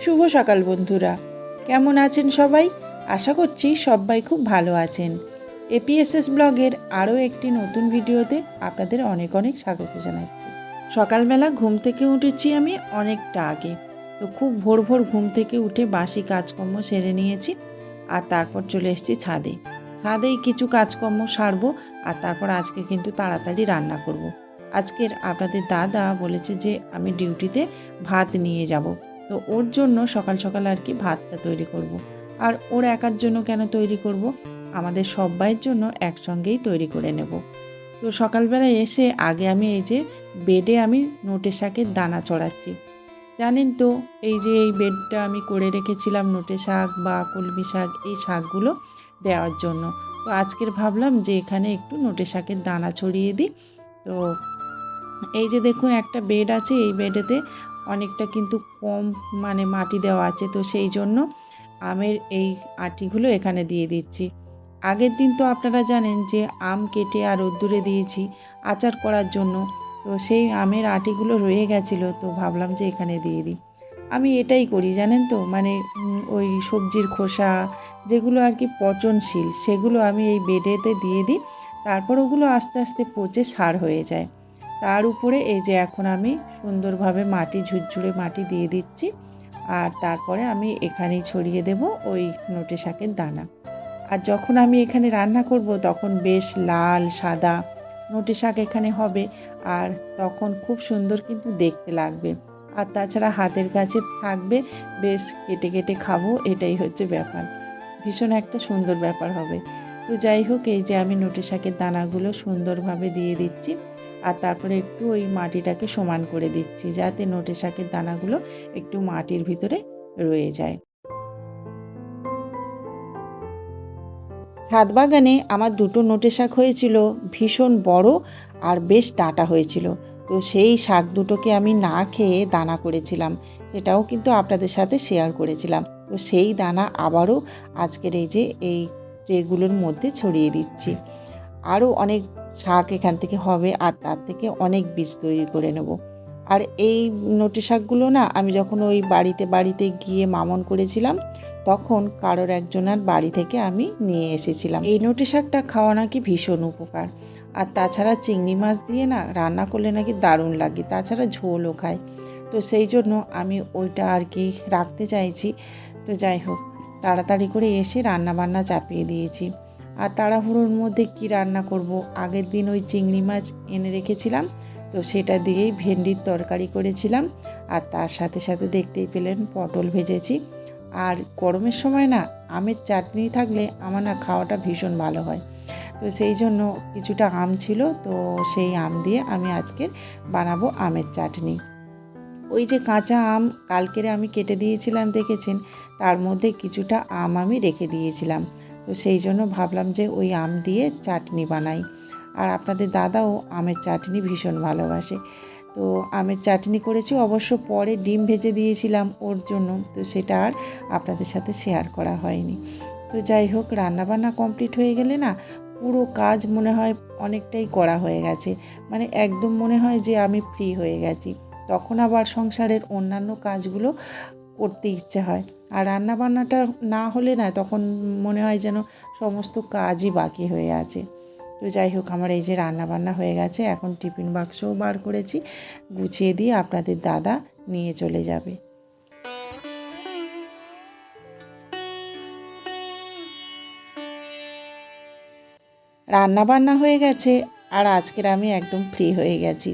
শুভ সকাল বন্ধুরা, কেমন আছেন সবাই? আশা করছি সবাই খুব ভালো আছেন। এপিএসএস ব্লগের আরও একটি নতুন ভিডিওতে আপনাদের অনেক অনেক স্বাগত জানাচ্ছি। সকালবেলা ঘুম থেকে উঠেছি আমি অনেকটা আগে, তো খুব ভোর ভোর ঘুম থেকে উঠে বাসি কাজকর্ম সেরে নিয়েছি। আর তারপর চলে এসেছি ছাদেই কিছু কাজকর্ম সারবো। আর তারপর আজকে কিন্তু তাড়াতাড়ি রান্না করব। আজকের আপনাদের দাদা বলেছে যে আমি ডিউটিতে ভাত নিয়ে যাব, তো ওর জন্য সকাল সকাল আর কি ভাতটা তৈরি করব। আর ওর একার জন্য কেন তৈরি করব, আমাদের সবাইয়ের জন্য একসঙ্গেই তৈরি করে নেব। তো সকালবেলায় এসে আগে আমি এই যে বেডে আমি নোটে শাকের দানা চড়াচ্ছি। জানেন তো, এই যে এই বেডটা আমি করে রেখেছিলাম নোটে শাক বা কলমি শাক, এই শাকগুলো দেওয়ার জন্য। তো আজকের ভাবলাম যে এখানে একটু নোটে শাকের দানা ছড়িয়ে দিই। তো এই যে দেখুন একটা বেড আছে, এই বেডেতে অনেকটা কিন্তু কম মাটি দেওয়া আছে, তো সেই জন্য আমের এই আটিগুলো এখানে দিয়ে দিচ্ছি। আগের দিন তো আপনারা জানেন যে আম কেটে আর রোদ্দুরে দিয়েছি আচার করার জন্য, তো সেই আমের আটিগুলো রয়ে গেছিলো, তো ভাবলাম যে এখানে দিয়ে দিই। আমি এটাই করি জানেন তো, ওই সবজির খোসা যেগুলো আর কি পচনশীল, সেগুলো আমি এই বেডেতে দিয়ে দিই। তারপর ওগুলো আস্তে আস্তে পচে সার হয়ে যায়। তার উপরে এই যে এখন আমি সুন্দরভাবে মাটি, ঝুরঝুরে মাটি দিয়ে দিচ্ছি। আর তারপরে আমি এখানেই ছড়িয়ে দেব ওই নোটে শাকের দানা। আর যখন আমি এখানে রান্না করব তখন বেশ লাল সাদা নোটে শাক এখানে হবে, আর তখন খুব সুন্দর কিন্তু দেখতে লাগবে। আর তাছাড়া হাতের কাছে থাকবে, বেশ কেটে কেটে খাবো, এটাই হচ্ছে ব্যাপার। ভীষণ একটা সুন্দর ব্যাপার হবে। তো যাই হোক, এই যে আমি নোটে শাকের দানাগুলো সুন্দরভাবে দিয়ে দিচ্ছি। আর তারপরে একটু ওই মাটিটাকে সমান করে দিচ্ছি, যাতে নোটে শাকের দানাগুলো একটু মাটির ভিতরে রয়ে যায়। ছাদ বাগানে আমার দুটো নোটে শাক হয়েছিল, ভীষণ বড় আর বেশ ডাঁটা হয়েছিল। তো সেই শাক দুটোকে আমি না খেয়ে দানা করেছিলাম, সেটাও কিন্তু আপনাদের সাথে শেয়ার করেছিলাম। তো সেই দানা আবারও আজকের এই যে এই ট্রেগুলোর মধ্যে ছড়িয়ে দিচ্ছি। আরও অনেক শাক এখান থেকে হবে, আর তার থেকে অনেক বীজ তৈরি করে নেব। আর এই নোটে শাকগুলো না আমি যখন ওই বাড়িতে গিয়ে মামন করেছিলাম, তখন কারোর একজনের বাড়ি থেকে আমি নিয়ে এসেছিলাম। এই নোটে শাকটা খাওয়া নাকি ভীষণ উপকার। আর তাছাড়া চিংড়ি মাছ দিয়ে না রান্না করলে নাকি দারুণ লাগে, তাছাড়া ঝোলও খায়। তো সেই জন্য আমি ওইটা আর কি রাখতে চাইছি। তো যাই হোক, তাড়াতাড়ি করে এসে রান্না বান্না চাপিয়ে দিয়েছি। আর তাড়াহুড়োর মধ্যে কি রান্না করব, আগের দিন ওই চিংড়ি মাছ এনে রেখেছিলাম, তো সেটা দিয়েই ভেন্ডির তরকারি করেছিলাম। আর তার সাথে সাথে দেখতেই পেলেন পটল ভেজেছি। আর গরমের সময় না আমের চাটনি থাকলে আমার না খাওয়াটা ভীষণ ভালো হয়। তো সেই জন্য কিছুটা আম ছিল, তো সেই আম দিয়ে আমি আজকের বানাবো আমের চাটনি। ওই যে কাঁচা আম কালকেরে আমি কেটে দিয়েছিলাম দেখেছেন, তার মধ্যে কিছুটা আম আমি রেখে দিয়েছিলাম। তো সেই জন্য ভাবলাম যে ওই আম দিয়ে চাটনি বানাই। আর আপনাদের দাদাও আমের চাটনি ভীষণ ভালোবাসে। তো আমের চাটনি করেছি, অবশ্য পরে ডিম ভেজে দিয়েছিলাম ওর জন্য, তো সেটা আর আপনাদের সাথে শেয়ার করা হয়নি। তো যাই হোক, রান্নাবান্না কমপ্লিট হয়ে গেলে না পুরো কাজ মনে হয় অনেকটাই করা হয়ে গেছে, একদম মনে হয় যে আমি ফ্রি হয়ে গেছি। তখন আবার সংসারের অন্যান্য কাজগুলো করতে ইচ্ছে হয়। আর রান্নাবান্নাটা না হলে না তখন মনে হয় যেন সমস্ত কাজই বাকি হয়ে আছে। তো যাই হোক, আমার এই যে রান্নাবান্না হয়ে গেছে, এখন টিফিন বাক্সও বার করেছি, গুছিয়ে দিয়ে আপনাদের দাদা নিয়ে চলে যাবে। রান্নাবান্না হয়ে গেছে, আর আজকের আমি একদম ফ্রি হয়ে গেছি।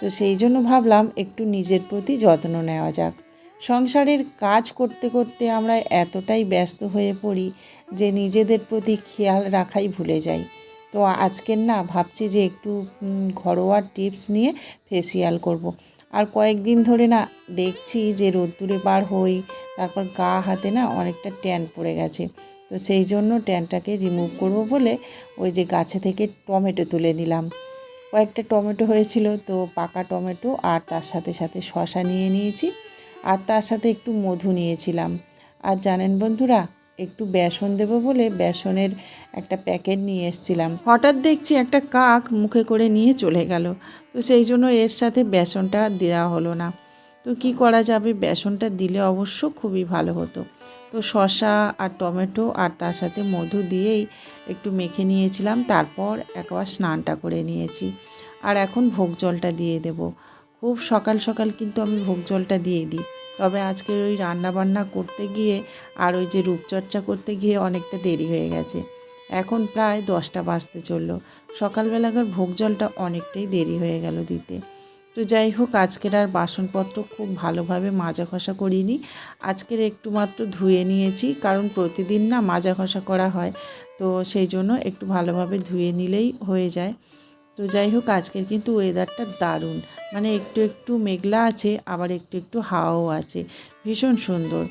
তো সেই জন্য ভাবলাম একটু নিজের প্রতি যত্ন নেওয়া যাক। সংসারের কাজ করতে করতে আমরা এতটাই ব্যস্ত হয়ে পড়ি যে নিজেদের প্রতি খেয়াল রাখাই ভুলে যাই। তো আজকের না ভাবছি যে একটু ঘরোয়া টিপস নিয়ে ফেসিয়াল করব। আর কয়েকদিন ধরে না দেখছি যে রোদ্দুরে বার হই, তারপর গা হাতে না অনেকটা ট্যান পড়ে গেছে। তো সেই জন্য ট্যানটাকে রিমুভ করব বলে ওই যে গাছে থেকে টমেটো তুলে নিলাম। কয়েকটা টমেটো হয়েছিল, তো পাকা টমেটো আর তার সাথে সাথে শসা নিয়ে নিয়েছি। আর তার সাথে একটু মধু নিয়েছিলাম। আর জানেন বন্ধুরা, একটু বেসন দেবো বলে বেসনের একটা প্যাকেট নিয়ে এসেছিলাম। হঠাৎ দেখছি একটা কাক মুখে করে নিয়ে চলে গেল, তো সেই জন্য এর সাথে বেসনটা দেওয়া হলো না। তো কি করা যাবে, বেসনটা দিলে অবশ্য খুবই ভালো হতো। তো শসা আর টমেটো আর তার সাথে মধু দিয়েই একটু মেখে নিয়েছিলাম, তারপর একবার স্নানটা করে নিয়েছি। আর এখন ভোগ জলটা দিয়ে দেব। খুব সকাল সকাল কিন্তু আমি ভোগ জলটা দিয়ে দিই, তবে আজকে ওই রান্নাবান্না করতে গিয়ে আর ওই যে রূপচর্চা করতে গিয়ে অনেকটা দেরি হয়ে গেছে। এখন প্রায় 10টা বাজতে চললো। সকালবেলাকার ভোগ জলটা অনেকটাই দেরি হয়ে গেল দিতে। তো যাই হোক, আজকের আর বাসনপত্র খুব ভালোভাবে মাজা ঘষা করিনি। আজকের একটু মাত্র ধুয়ে নিয়েছি, কারণ প্রতিদিন না মাজা ঘষা করা হয়, তো সেই জন্য একটু ভালোভাবে ধুয়ে নিলেই হয়ে যায়। তো যাই হোক, আজকের কিন্তু ওয়েদারটা দারুণ, মানে একটু একটু মেঘলা আছে, আবার একটু একটু হাওয়াও আছে, ভীষণ সুন্দর।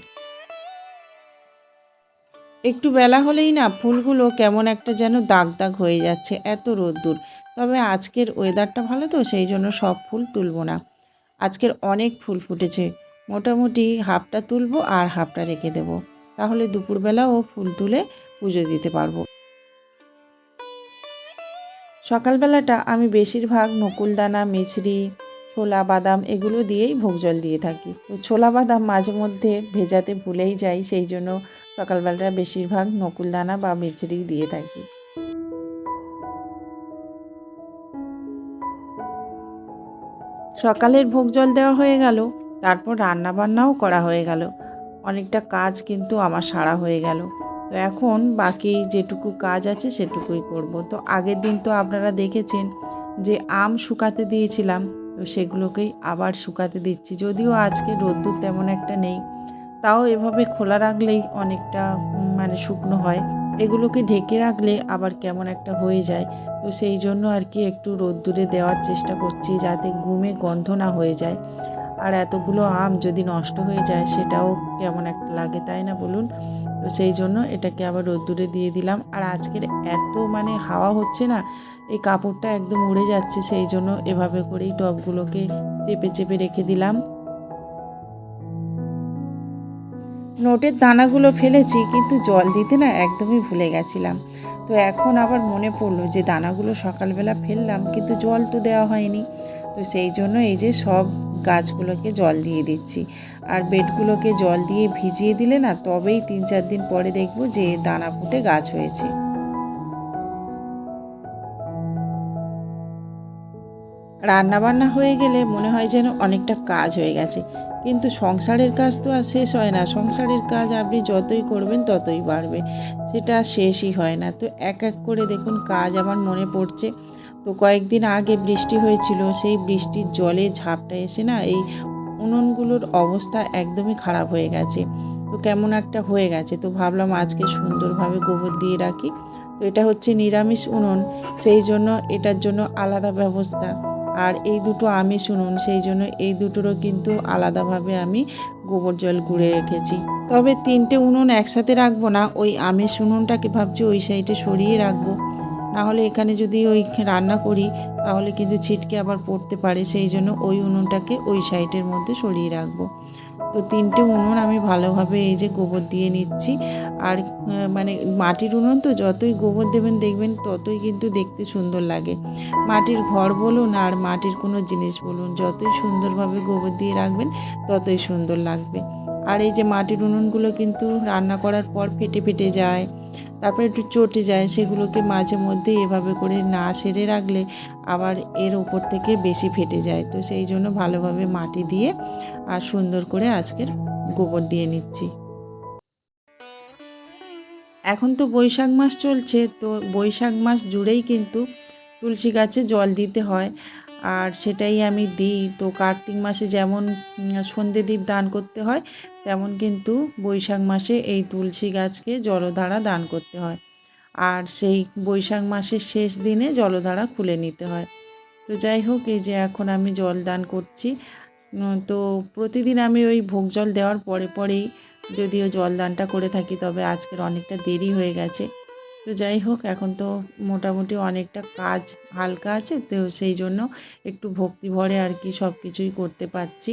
একটু বেলা হলেই না ফুলগুলো কেমন একটা যেন দাগ দাগ হয়ে যাচ্ছে, এত রোদ্দুর। তবে আজকের ওয়েদারটা ভালো, তো সেই জন্য সব ফুল তুলব না। আজকের অনেক ফুল ফুটেছে, মোটামুটি হাফটা তুলব আর হাফটা রেখে দেব, তাহলে দুপুরবেলাও ফুল তুলে পুজো দিতে পারবো। সকালবেলাটা আমি বেশিরভাগ নকুলদানা, মিছরি, ছোলা বাদাম এগুলো দিয়েই ভোগ জল দিয়ে থাকি। তো ছোলা বাদাম মাঝে মধ্যে ভেজাতে ভুলেই যাই, সেই জন্য সকালবেলাটা বেশিরভাগ নকুলদানা বা মিছরি দিয়ে থাকি। সকালের ভোগ জল দেওয়া হয়ে গেল, তারপর রান্না বান্নাও করা হয়ে গেল, অনেকটা কাজ কিন্তু আমার সারা হয়ে গেল। তো এখন বাকি যেটুকু কাজ আছে সেটুকুই করব। তো আগের দিন তো আপনারা দেখেছেন যে আম শুকাতে দিয়েছিলাম, তো সেগুলোকেই আবার শুকাতে দিচ্ছি। যদিও আজকে রোদ্দুর তেমন একটা নেই, তাও এভাবে খোলা রাখলেই অনেকটা মানে শুকনো হয়। এগুলোকে ঢেকে রাখলে আবার কেমন একটা হয়ে যায়। তো সেই জন্য আর কি একটু রোদ্দুরে দেওয়ার চেষ্টা করছি, যাতে গুমে গন্ধ না হয়ে যায়। আর এতগুলো আম যদি নষ্ট হয়ে যায় সেটাও কেমন একটা লাগে, তাই না বলুন? তো সেই জন্য এটাকে আবার রোদ্দুরে দিয়ে দিলাম। আর আজকের এত মানে হাওয়া হচ্ছে না, এই কাপড়টা একদম উড়ে যাচ্ছে, সেই জন্য এভাবে করেই টবগুলোকে চেপে চেপে রেখে দিলাম। নোটের দানাগুলো ফেলেছি, কিন্তু জল দিতে না একদমই ভুলে গেছিলাম। তো এখন আবার মনে পড়লো যে দানাগুলো সকালবেলা ফেললাম, কিন্তু জল তো দেওয়া হয়নি। তো সেই জন্য এই যে সব গাছগুলোকে জল দিয়ে দিচ্ছি। আর বেডগুলোকে জল দিয়ে ভিজিয়ে দিলে না, তবেই 3-4 দিন পরে দেখব যে দানা ফুটে গাছ হয়েছে। রান্নাবান্না হয়ে গেলে মনে হয় যেন অনেকটা কাজ হয়ে গেছে, কিন্তু সংসারের কাজ তো আর শেষ হয় না। সংসারের কাজ আপনি যতই করবেন ততই বাড়বে, সেটা শেষই হয় না। তো এক এক করে দেখুন কাজ আমার মনে পড়ছে। তো কয়েকদিন আগে বৃষ্টি হয়েছিল, সেই বৃষ্টির জলে ঝাপটা এসে না এই উনুনগুলোর অবস্থা একদমই খারাপ হয়ে গেছে। তো কেমন একটা হয়ে গেছে, তো ভাবলাম আজকে সুন্দরভাবে গোবর দিয়ে রাখি। তো এটা হচ্ছে নিরামিষ উনুন, সেই জন্য এটার জন্য আলাদা ব্যবস্থা। আর এই দুটো আমিষ উনুন, সেই জন্য এই দুটোরও কিন্তু আলাদাভাবে আমি গোবর জল গুঁড়ে রেখেছি। তবে 3টে উনুন একসাথে রাখবো না, ওই আমিষ উনুনটাকে ভাবছি ওই সাইডে সরিয়ে রাখবো। নাহলে এখানে যদি ওই রান্না করি তাহলে কিন্তু ছিটকে আবার পড়তে পারে, সেই জন্য ওই উনুনটাকে ওই সাইডের মধ্যে সরিয়ে রাখবো। তো 3টে উনুন আমি ভালোভাবে এই যে গোবর দিয়ে নিচ্ছি। আর মানে মাটির উনুন তো যতই গোবর দেবেন দেখবেন ততই কিন্তু দেখতে সুন্দর লাগে। মাটির ঘর বলুন আর মাটির কোনো জিনিস বলুন, যতই সুন্দরভাবে গোবর দিয়ে রাখবেন ততই সুন্দর লাগবে। আর এই যে মাটির উনুনগুলো কিন্তু রান্না করার পর ফেটে ফেটে যায়, তারপরে একটু চটে যায়, সেগুলোকে মাঝে মধ্যে এভাবে করে না সেরে রাখলে আবার এর ওপর থেকে বেশি ফেটে যায়। তো সেই জন্য ভালোভাবে মাটি দিয়ে আর সুন্দর করে আজকের গোবর দিয়ে নিচ্ছি। এখন তো বৈশাখ মাস চলছে, তো বৈশাখ মাস জুড়েই কিন্তু তুলসী গাছে জল দিতে হয়, আর সেটাই আমি দিই। তো কার্তিক মাসে যেমন সন্ধে দ্বীপ দান করতে হয়, তেমন কিন্তু বৈশাখ মাসে এই তুলসী গাছকে জলধারা দান করতে হয়। আর সেই বৈশাখ মাসের শেষ দিনে জলধারা খুলে নিতে হয়। তো যাই হোক, এই যে এখন আমি জল দান করছি। তো প্রতিদিন আমি ওই ভোগ জল দেওয়ার পরে পরেই যদিও জলদানটা করে থাকি, তবে আজকের অনেকটা দেরি হয়ে গেছে। তো যাই হোক, এখন তো মোটামুটি অনেকটা কাজ হালকা আছে, তো সেই জন্য একটু ভক্তি ভরে আর কি সব কিছুই করতে পারছি।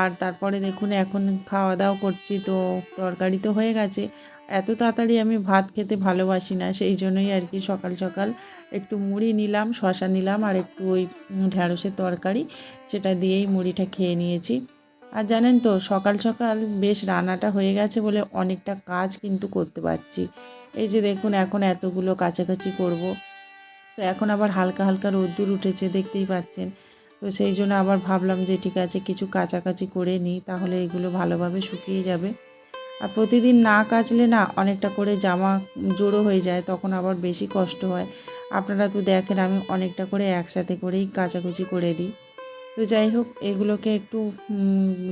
আর তারপরে দেখুন এখন খাওয়া দাওয়া করছি, তো তরকারি তো হয়ে গেছে। এত তাড়াতাড়ি আমি ভাত খেতে ভালোবাসি না, সেই জন্যই আর কি সকাল সকাল একটু মুড়ি নিলাম, শসা নিলাম আর একটু ওই ঢ্যাঁড়সের তরকারি, সেটা দিয়েই মুড়িটা খেয়ে নিয়েছি। আর জানেন তো সকাল সকাল বেশ রান্নাটা হয়ে গেছে বলে অনেকটা কাজ কিন্তু করতে পারছি। এই যে দেখুন এখন এতগুলো কাচাকাচি করব। তো এখন আবার হালকা হালকা রোদ্দুর উঠেছে দেখতেই পাচ্ছেন। তো সেই জন্য আবার ভাবলাম যে ঠিক আছে কিছু কাচাকাচি করে নিই, তাহলে এগুলো ভালোভাবে শুকিয়ে যাবে। আর প্রতিদিন না কাচলে না অনেকটা করে জামা জড়ো হয়ে যায়, তখন আবার বেশি কষ্ট হয়। আপনারা তো দেখেন আমি অনেকটা করে একসাথে করেই কাচাকুচি করে দিই। তো যাই হোক এগুলোকে একটু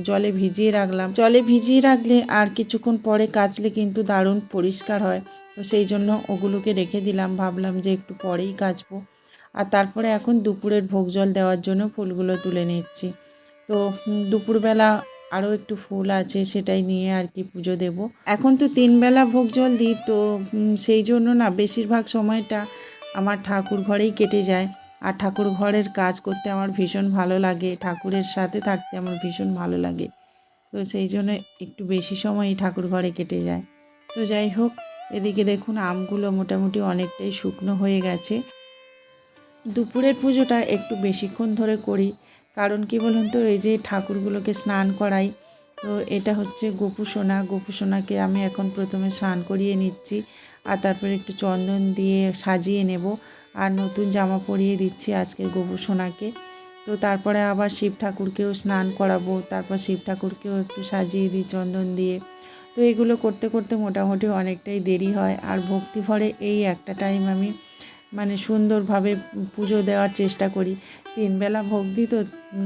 জলে ভিজিয়ে রাখলাম। জলে ভিজিয়ে রাখলে আর কিছুক্ষণ পরে কাচলে কিন্তু দারুণ পরিষ্কার হয়। তো সেই জন্য ওগুলোকে রেখে দিলাম, ভাবলাম যে একটু পরেই কাচবো। আর তারপরে এখন দুপুরের ভোগ জল দেওয়ার জন্য ফুলগুলো তুলে নিচ্ছি। তো দুপুরবেলা আরও একটু ফুল আছে, সেটাই নিয়ে আর কি পুজো দেব। এখন তো 3 বেলা ভোগ জল দিই, তো সেই জন্য না বেশিরভাগ সময়টা আমার ঠাকুর ঘরেই কেটে যায়। আর ঠাকুর ঘরের কাজ করতে আমার ভীষণ ভালো লাগে, ঠাকুরের সাথে থাকতে আমার ভীষণ ভালো লাগে। তো সেই জন্য একটু বেশি সময়ই ঠাকুর ঘরে কেটে যায়। তো যাই হোক এদিকে দেখুন আমগুলো মোটামুটি অনেকটাই শুকনো হয়ে গেছে। দুপুরের পুজোটা একটু বেশিক্ষণ ধরে করি, কারণ কি বলুন তো, এই যে ঠাকুরগুলোকে স্নান করাই। তো এটা হচ্ছে গোপুসোনা, গোপুসোনাকে আমি এখন প্রথমে স্নান করিয়ে নিচ্ছি, আর তারপরে একটু চন্দন দিয়ে সাজিয়ে নেব, আর নতুন জামা পরিয়ে দিচ্ছি আজকের গোপুসোনাকে। তো তারপরে আবার শিব ঠাকুরকেও স্নান করাবো, তারপর শিব ঠাকুরকেও একটু সাজিয়ে দিই চন্দন দিয়ে। তো এগুলো করতে করতে মোটামুটি অনেকটাই দেরি হয়। আর ভক্তিভরে এই একটা টাইম আমি মানে সুন্দরভাবে পুজো দেওয়ার চেষ্টা করি। 3 বেলা ভোগ দিই, তো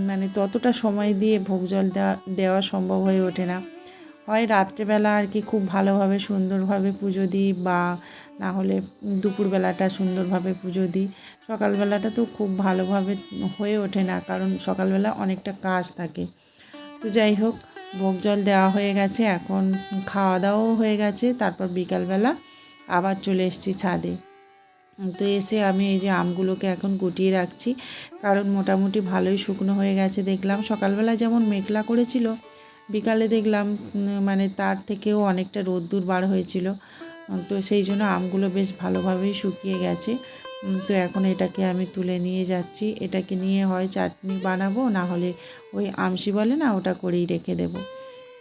মানে ততটা সময় দিয়ে ভোগ জল দেওয়া সম্ভব হয়ে ওঠে না। হয় রাত্রেবেলা আর কি খুব ভালোভাবে সুন্দরভাবে পুজো দিই, বা না হলে দুপুরবেলাটা সুন্দরভাবে পুজো দিই। সকালবেলাটা তো খুব ভালোভাবে হয়ে ওঠে না, কারণ সকালবেলা অনেকটা কাজ থাকে। তো যাই হোক ভোগ জল দেওয়া হয়ে গেছে, এখন খাওয়া দাওয়াও হয়ে গেছে। তারপর বিকালবেলা আবার চলে এসেছি ছাদে। তো এসে আমি এই যে আমগুলোকে এখন গুটিয়ে রাখছি, কারণ মোটামুটি ভালোই শুকনো হয়ে গেছে। দেখলাম সকালবেলা যেমন মেঘলা করেছিল, বিকালে দেখলাম মানে তার থেকেও অনেকটা রোদ্দুর বার হয়েছিল। তো সেই জন্য আমগুলো বেশ ভালোভাবেই শুকিয়ে গেছে। তো এখন এটাকে আমি তুলে নিয়ে যাচ্ছি, এটাকে নিয়ে হয় চাটনি বানাবো, না হলে ওই আমশি বলে না ওটা করেই রেখে দেবো।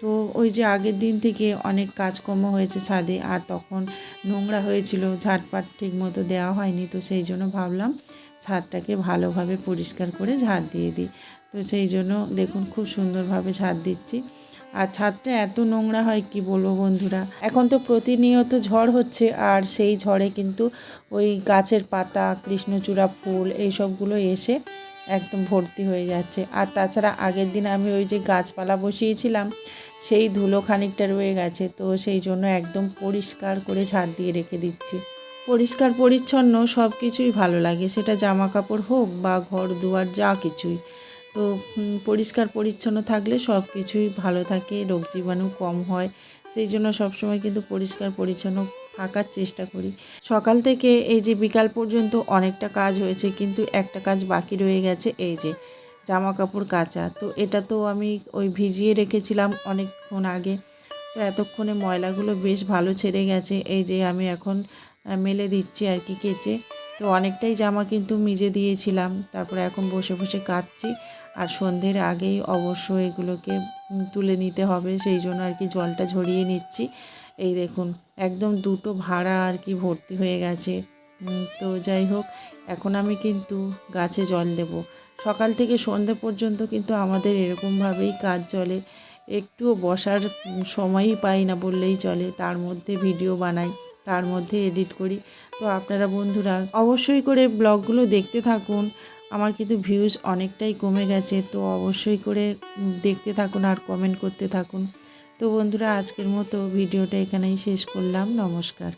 তো ওই যে আগের দিন থেকে অনেক কাজকর্ম হয়েছে ছাদে, আর তখন নোংরা হয়েছিল, ঝাড়পাট ঠিক মতো দেওয়া হয়নি। তো সেই জন্য ভাবলাম ছাদটাকে ভালোভাবে পরিষ্কার করে ঝাড় দিয়ে দিই। তো সেই জন্য দেখুন খুব সুন্দরভাবে ঝাড় দিচ্ছি। আর ছাদটা এত নোংরা হয় কি বলবো বন্ধুরা। এখন তো প্রতিনিয়ত ঝড় হচ্ছে, আর সেই ঝড়ে কিন্তু ওই গাছের পাতা, কৃষ্ণচূড়া ফুল এইসবগুলো এসে একদম ভর্তি হয়ে যাচ্ছে। আর তাছাড়া আগের দিন আমি ওই যে গাছপালা বসিয়েছিলাম, সেই ধুলো খানিকটা রয়ে গেছে। তো সেই জন্য একদম পরিষ্কার করে ঝাড় দিয়ে রেখে দিচ্ছি। পরিষ্কার পরিচ্ছন্ন সব কিছুই ভালো লাগে, সেটা জামা কাপড় হোক বা ঘর দুয়ার যা কিছুই। তো পরিষ্কার পরিচ্ছন্ন থাকলে সব কিছুই ভালো থাকে, রোগ জীবাণু কম হয়। সেই জন্য সবসময় কিন্তু পরিষ্কার পরিচ্ছন্ন থাকার চেষ্টা করি। সকাল থেকে এই যে বিকাল পর্যন্ত অনেকটা কাজ হয়েছে, কিন্তু একটা কাজ বাকি রয়ে গেছে, এই যে জামা কাপড় কাচা। তো এটা তো আমি ওই ভিজিয়ে রেখেছিলাম অনেকক্ষণ আগে। তো এতক্ষণে ময়লাগুলো বেশ ভালো ছেড়ে গেছে। এই যে আমি এখন মেলে দিচ্ছি আর কি কেচে। তো অনেকটাই জামা কিন্তু মিজে দিয়েছিলাম, তারপরে এখন বসে বসে কাচছি। আর সন্ধ্যের আগেই অবশ্য এগুলোকে তুলে নিতে হবে, সেই জন্য আর কি জলটা ঝরিয়ে নিচ্ছি। এই দেখুন একদম দুটো ভাড়া আর কি ভর্তি হয়ে গেছে। তো যাই হোক এখন আমি কিন্তু গাছে জল দেব। সকাল থেকে সন্ধ্যে পর্যন্ত কিন্তু আমাদের এরকমভাবেই কাজ চলে। একটুও বসার সময়ই পাই না বললেই চলে, তার মধ্যে ভিডিও বানাই, তার মধ্যে এডিট করি। তো আপনারা বন্ধুরা অবশ্যই করে ব্লগগুলো দেখতে থাকুন। আমার কিন্তু ভিউজ অনেকটাই কমে গেছে, তো অবশ্যই করে দেখতে থাকুন আর কমেন্ট করতে থাকুন। তো বন্ধুরা আজকের মতো ভিডিওটা এখানেই শেষ করলাম। নমস্কার।